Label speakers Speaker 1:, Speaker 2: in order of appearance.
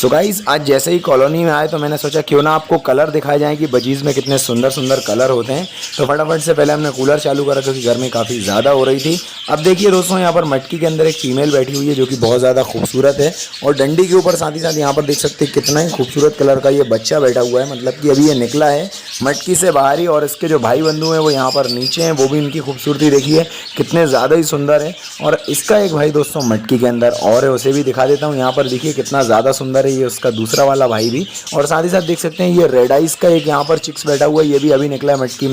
Speaker 1: So guys आज जैसे ही colony में आए तो मैंने सोचा क्यों ना आपको कलर दिखाए जाएं कि बजीज़ में कितने सुंदर सुंदर कलर होते हैं। तो फटाफट से पहले हमने कूलर चालू करा क्योंकि गर्मी काफ़ी ज़्यादा हो रही थी। अब देखिए दोस्तों, यहाँ पर मटकी के अंदर एक फीमेल बैठी हुई है जो कि बहुत ज़्यादा खूबसूरत है, और डंडी के ऊपर साथ ही साथ यहाँ पर देख सकते हैं कितना ही खूबसूरत कलर का ये बच्चा बैठा हुआ है। मतलब कि अभी ये निकला है मटकी से बाहर ही, और इसके जो भाई बंधु हैं वो यहाँ पर नीचे हैं, वो भी इनकी खूबसूरती देखिए कितने ज़्यादा ही सुंदर है। और इसका एक भाई दोस्तों मटकी के अंदर और है, उसे भी दिखा देता हूँ। यहाँ पर देखिए कितना ज़्यादा सुंदर है ये उसका दूसरा वाला भाई भी, और साथ ही साथ देख सकते हैं ये रेड आइस का एक यहाँ पर चिक्स बैठा हुआ है, ये भी अभी निकला है मटकी में।